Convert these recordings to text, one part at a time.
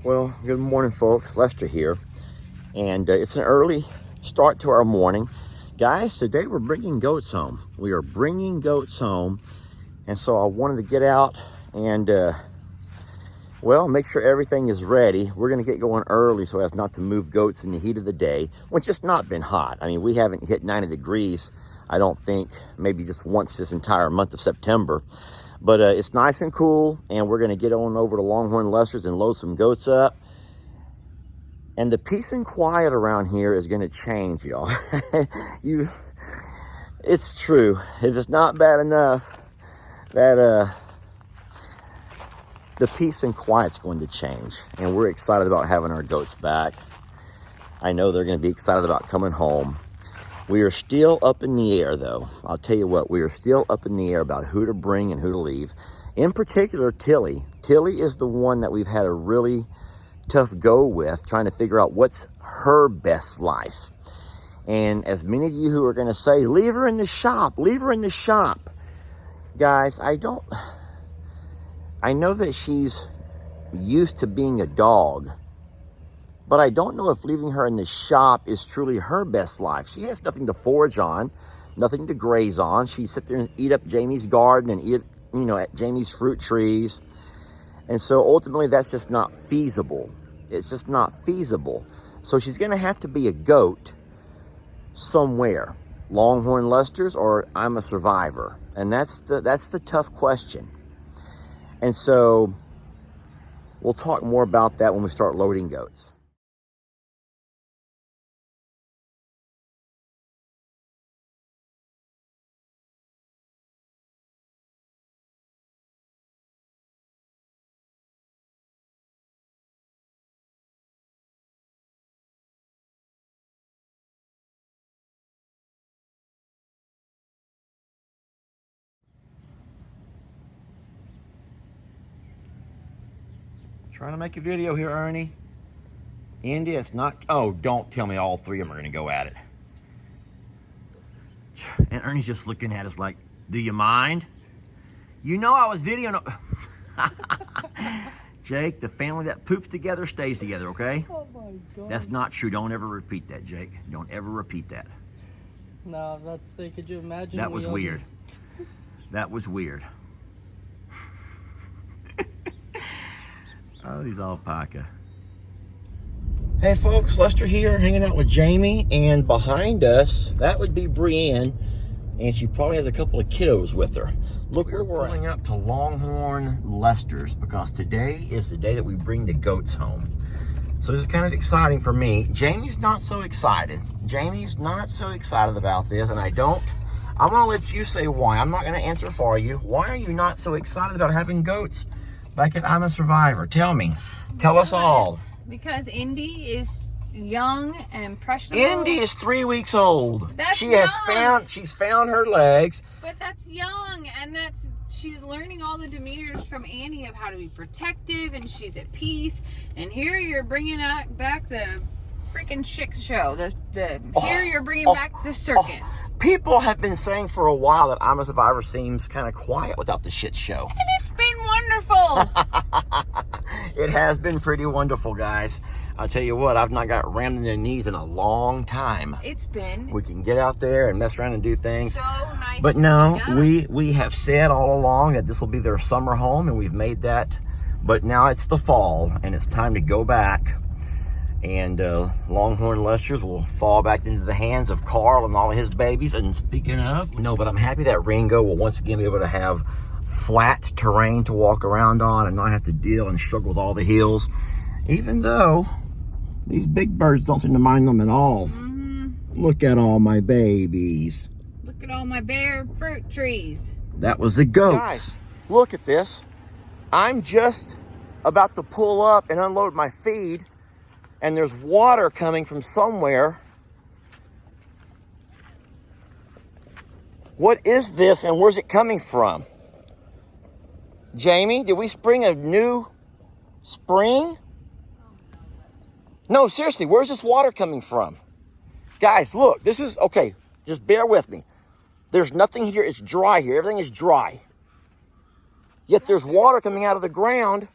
Well, good morning, folks. Lester here. And it's an early start to our morning. Guys, today we're bringing goats home. We are bringing goats home. And so I wanted to get out and, make sure everything is ready. We're going to get going early so as not to move goats in the heat of the day, which has not been hot. I mean, we haven't hit 90 degrees, I don't think, maybe just once this entire month of September. But it's nice and cool, and we're going to get on over to Longhorn Lester's and load some goats up. And the peace and quiet around here is going to change, y'all. It's true. If it's not bad enough that the peace and quiet's going to change. And we're excited about having our goats back. I know they're going to be excited about coming home. We are still up in the air, though. I'll tell you what, we are still up in the air about who to bring and who to leave. In particular, Tilly. Tilly is the one that we've had a really tough go with, trying to figure out what's her best life. And as many of you who are going to say, leave her in the shop, leave her in the shop. Guys, I know that she's used to being a dog, but I don't know if leaving her in the shop is truly her best life. She has nothing to forage on, nothing to graze on. She sit there and eat up Jamie's garden and eat, at Jamie's fruit trees. And so ultimately that's just not feasible. It's just not feasible. So she's gonna have to be a goat somewhere. Longhorn Lester's or I'm a Survivor. And that's the tough question. And so we'll talk more about that when we start loading goats. Trying to make a video here, Ernie. Indy, it's not, oh, don't tell me all three of them are gonna go at it. And Ernie's just looking at us like, do you mind? You know I was videoing. Jake, the family that poops together stays together, okay? Oh my God. That's not true. Don't ever repeat that, Jake. Don't ever repeat that. No, that's say, could you imagine? That was weird. That was weird. Oh, these alpaca. Hey folks, Lester here, hanging out with Jamie, and behind us, that would be Brienne, and she probably has a couple of kiddos with her. Look, we're pulling up to Longhorn Lester's because today is the day that we bring the goats home. So this is kind of exciting for me. Jamie's not so excited. Jamie's not so excited about this, and I'm gonna let you say why. I'm not gonna answer for you. Why are you not so excited about having goats back at I'm a Survivor? Tell me. Tell us all. Because Indy is young and impressionable. Indy is 3 weeks old. She's found her legs. But that's young, and she's learning all the demeanors from Annie of how to be protective, and she's at peace. And here you're bringing back the freaking shit show. Here you're bringing back the circus. People have been saying for a while that I'm a Survivor seems kind of quiet without the shit show. And it's been wonderful. It has been pretty wonderful, guys. I'll tell you what, I've not got rammed in the knees in a long time. It's been. We can get out there and mess around and do things. So nice. But no, we have said all along that this will be their summer home, and we've made that. But now it's the fall, and it's time to go back. And Longhorn Lester's will fall back into the hands of Carl and all of his babies. And speaking of, but I'm happy that Ringo will once again be able to have flat terrain to walk around on and not have to deal and struggle with all the hills, even though these big birds don't seem to mind them at all. Mm-hmm. Look at all my babies. Look at all my bare fruit trees. That was the goats. Guys, look at this. I'm just about to pull up and unload my feed, and there's water coming from somewhere. What is this, and where's it coming from? Jamie, did we spring a new spring? No, seriously, where's this water coming from? Guys, look, this is, okay, just bear with me. There's nothing here, it's dry here, everything is dry. Yet there's water coming out of the ground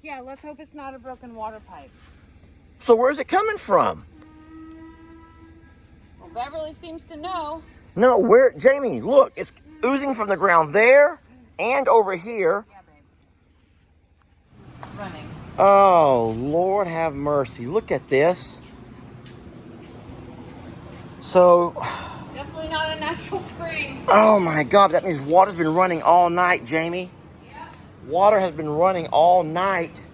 Yeah, let's hope it's not a broken water pipe. So where's it coming from? Well, Beverly seems to know. No, where, Jamie, look, it's oozing from the ground there and over here. Yeah, babe. Running. Oh, Lord have mercy. Look at this. So, Definitely not a natural spring. oh my God, that means water's been running all night, Jamie. Yeah. Water has been running all night.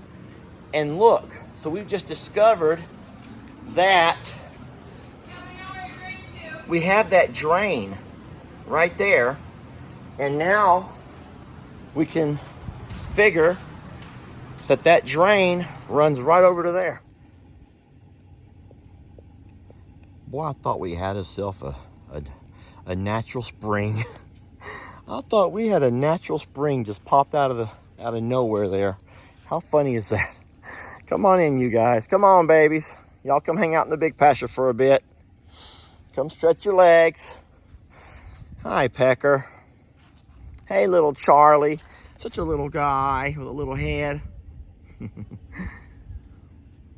And look, so we've just discovered that Yeah, we know where it drains to. we have that drain right there. And now we can figure that that drain runs right over to there. Boy, I thought we had ourselves a natural spring. I thought we had a natural spring just popped out of nowhere there. How funny is that? Come on in, you guys. Come on, babies. Y'all come hang out in the big pasture for a bit. Come stretch your legs. Hi, Pecker. Hey, little Charlie. Such a little guy with a little head.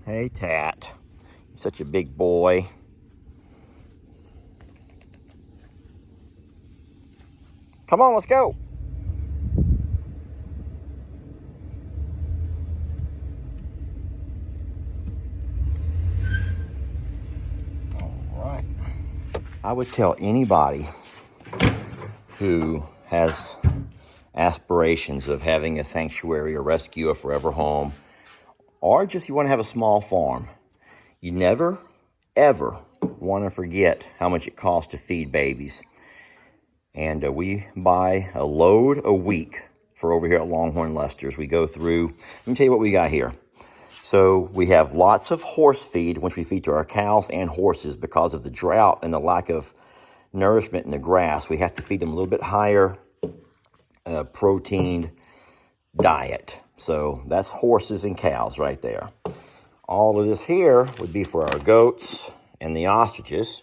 Hey, Tat. Such a big boy. Come on, let's go. All right. I would tell anybody who has aspirations of having a sanctuary, a rescue, a forever home, or just you want to have a small farm, you never, ever want to forget how much it costs to feed babies. And we buy a load a week for over here at Longhorn Lester's. We go through, let me tell you what we got here. So we have lots of horse feed, which we feed to our cows and horses because of the drought and the lack of nourishment in the grass. We have to feed them a little bit higher proteined diet. So that's horses and cows right there. All of this here would be for our goats and the ostriches.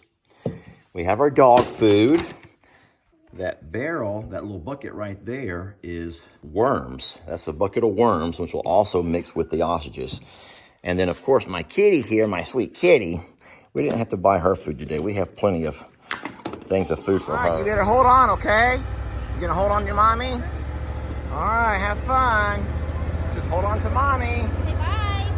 We have our dog food. That barrel, that little bucket right there is worms. That's a bucket of worms, which will also mix with the ostriches. And then, of course, my kitty here, my sweet kitty, we didn't have to buy her food today. We have plenty of things of food for her. All right, you better hold on, okay? You gonna hold on to your mommy? All right, have fun. Just hold on to mommy. Say bye.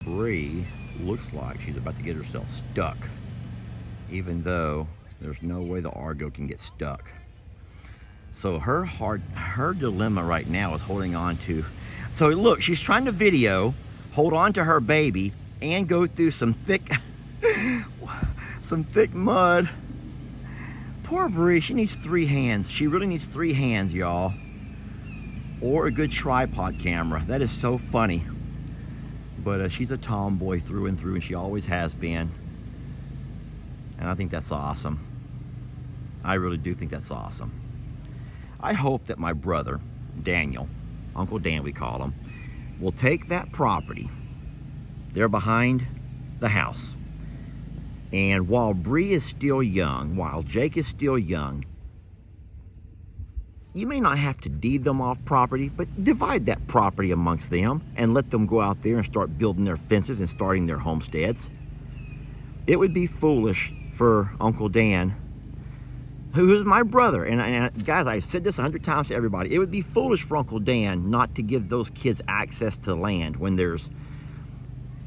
Bree looks like she's about to get herself stuck, even though there's no way the Argo can get stuck. So her dilemma right now is holding on to, so look, she's trying to video, hold on to her baby, and go through some thick, some thick mud. Poor Bree, she needs 3 hands. She really needs 3 hands, y'all. Or a good tripod camera. That is so funny. But she's a tomboy through and through, and she always has been. And I think that's awesome. I really do think that's awesome. I hope that my brother, Daniel, Uncle Dan we call him, will take that property there behind the house. And while Bree is still young, while Jake is still young, you may not have to deed them off property, but divide that property amongst them and let them go out there and start building their fences and starting their homesteads. It would be foolish for Uncle Dan, who is my brother, and guys, I said this 100 times to everybody, it would be foolish for Uncle Dan not to give those kids access to land when there's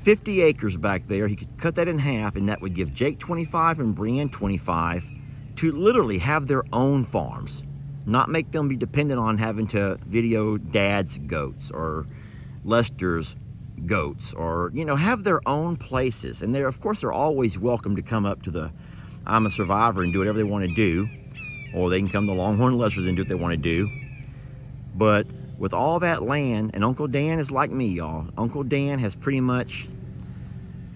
50 acres back there. He could cut that in half, and that would give Jake 25 and Brienne 25 to literally have their own farms. Not make them be dependent on having to video Dad's goats or Lester's goats, or, you know, have their own places. And they're, of course, they're always welcome to come up to the I'm a Survivor and do whatever they want to do, or they can come to Longhorn Lester's and do what they want to do. But with all that land, and Uncle Dan is like me, y'all. Uncle Dan has pretty much,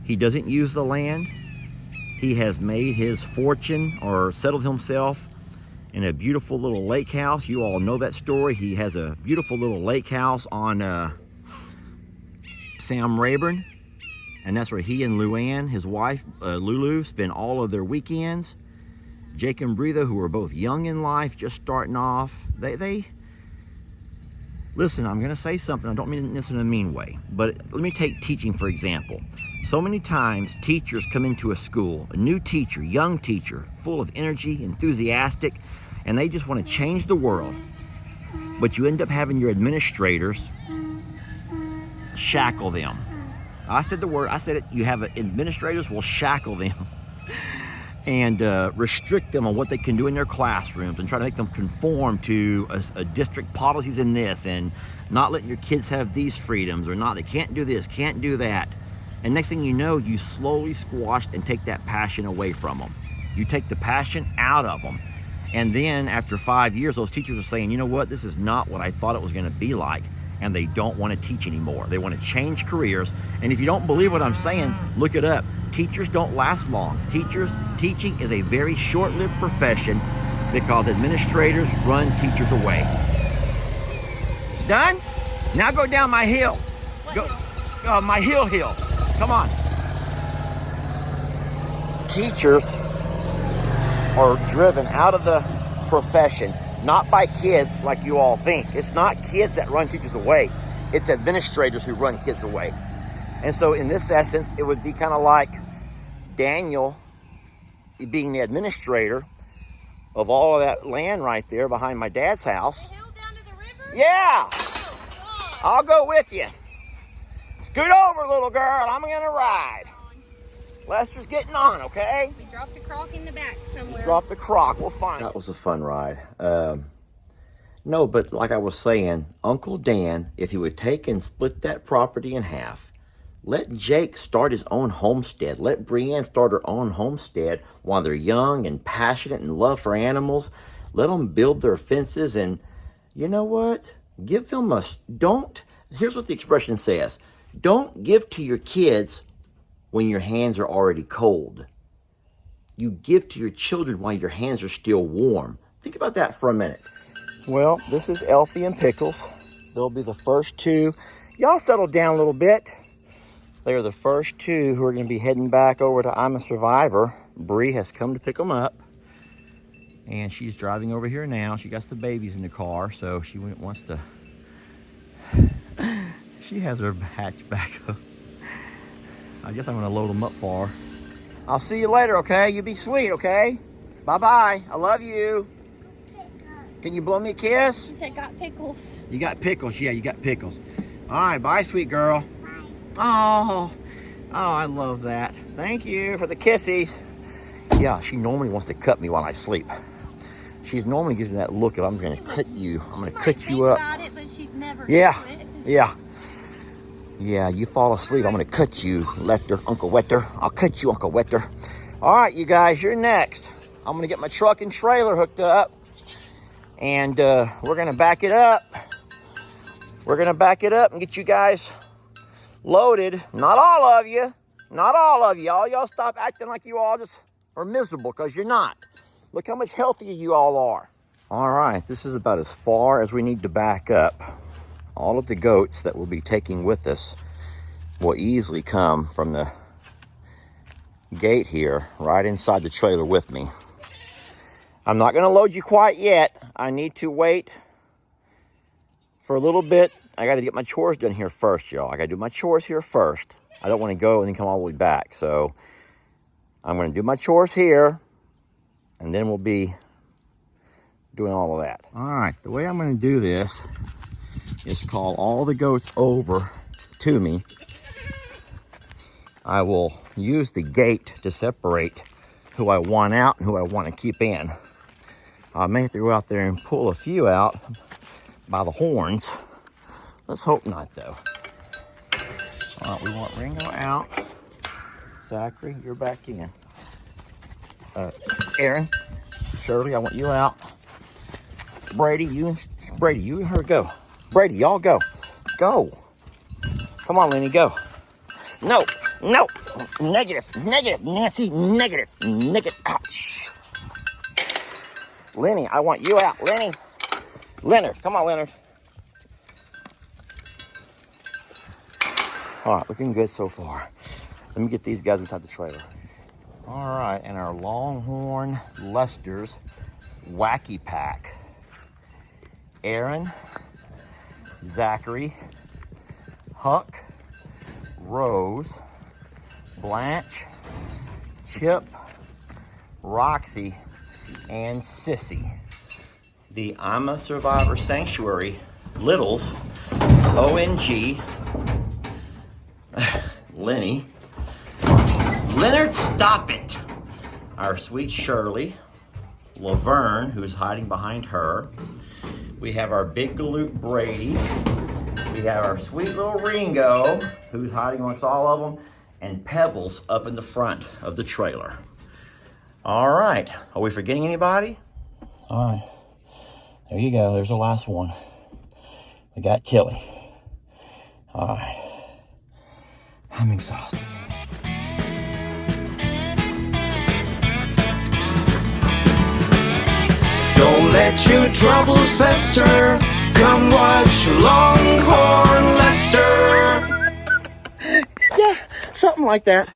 he doesn't use the land. He has made his fortune or settled himself in a beautiful little lake house. You all know that story. He has a beautiful little lake house on Sam Rayburn, and that's where he and Luann, his wife, Lulu, spend all of their weekends. Jake and Breatha, who are both young in life, just starting off, they listen, I'm going to say something. I don't mean this in a mean way, but let me take teaching for example. So many times teachers come into a school, a new teacher, young teacher, full of energy, enthusiastic, and they just want to change the world. But you end up having your administrators shackle them. I said the word, I said it, you have administrators will shackle them and restrict them on what they can do in their classrooms and try to make them conform to a district policies in this and not letting your kids have these freedoms or not, they can't do this, can't do that. And next thing you know, you slowly squash and take that passion away from them. You take the passion out of them. And then after 5 years, those teachers are saying, you know what, this is not what I thought it was gonna be like. And they don't want to teach anymore. They want to change careers. And if you don't believe what I'm saying, look it up. Teachers don't last long. Teaching is a very short-lived profession because administrators run teachers away. Done? Now go down my hill. Go, my hill. Come on. Teachers are driven out of the profession, not by kids like you all think. It's not kids that run teachers away. It's administrators who run kids away. And so in this essence, it would be kind of like Daniel being the administrator of all of that land right there behind my dad's house. The hill down to the river? Yeah. Oh, God. I'll go with you. Scoot over, little girl. I'm going to ride. Lester's getting on, okay? We dropped a crock in the back somewhere. Drop the crock. We'll find it. That was a fun ride. No, but like I was saying, Uncle Dan, if he would take and split that property in half, let Jake start his own homestead. Let Brienne start her own homestead while they're young and passionate and love for animals. Let them build their fences and, you know what? Give them here's what the expression says. Don't give to your kids when your hands are already cold. You give to your children while your hands are still warm. Think about that for a minute. Well, this is Elfie and Pickles. They'll be the first two. Y'all settle down a little bit. They're the first two who are going to be heading back over to I'm a Survivor. Bree has come to pick them up. And she's driving over here now. She got the babies in the car, so she wants to... She has her hatch back up. I guess I'm going to load them up for her. I'll see you later, okay? You be sweet, okay? Bye-bye. I love you. Can you blow me a kiss? She said got pickles. You got pickles. Yeah, you got pickles. All right, bye, sweet girl. Bye. Oh, I love that. Thank you for the kissies. Yeah, she normally wants to cut me while I sleep. She's normally gives me that look of I'm going to cut you. I'm going to cut you up. About it, but she'd never do it. Yeah, you fall asleep. I'm going to cut you, Uncle Wetter. I'll cut you, Uncle Wetter. All right, you guys, you're next. I'm going to get my truck and trailer hooked up. And we're going to back it up. We're going to back it up and get you guys loaded. Not all of you. Not all of you. All y'all stop acting like you all just are miserable, because you're not. Look how much healthier you all are. All right, this is about as far as we need to back up. All of the goats that we'll be taking with us will easily come from the gate here, right inside the trailer with me. I'm not going to load you quite yet. I need to wait for a little bit. I got to get my chores done here first, y'all. I got to do my chores here first. I don't want to go and then come all the way back. So I'm going to do my chores here, and then we'll be doing all of that. All right, the way I'm going to do this is call all the goats over to me. I will use the gate to separate who I want out and who I want to keep in. I may have to go out there and pull a few out by the horns. Let's hope not, though. All right, we want Ringo out. Zachary, you're back in. Aaron, Shirley, I want you out. Brady, you and her go. Brady, y'all go. Go. Come on, Lenny, go. No. Negative, Nancy, negative. Ouch. Lenny, I want you out. Lenny. Leonard, come on, Leonard. All right, looking good so far. Let me get these guys inside the trailer. All right, and our Longhorn Lester's Wacky Pack. Aaron, Zachary, Huck, Rose, Blanche, Chip, Roxy, and Sissy. The I'm a Survivor Sanctuary Littles, ONG, Lenny, Leonard, stop it! Our sweet Shirley, Laverne, who's hiding behind her. We have our big galoot Brady. We have our sweet little Ringo, who's hiding amongst all of them, and Pebbles up in the front of the trailer. All right, are we forgetting anybody? All right, there you go, there's the last one. We got Tilly. All right, I'm exhausted. Don't let your troubles fester. Come watch Longhorn Lester. Yeah, something like that.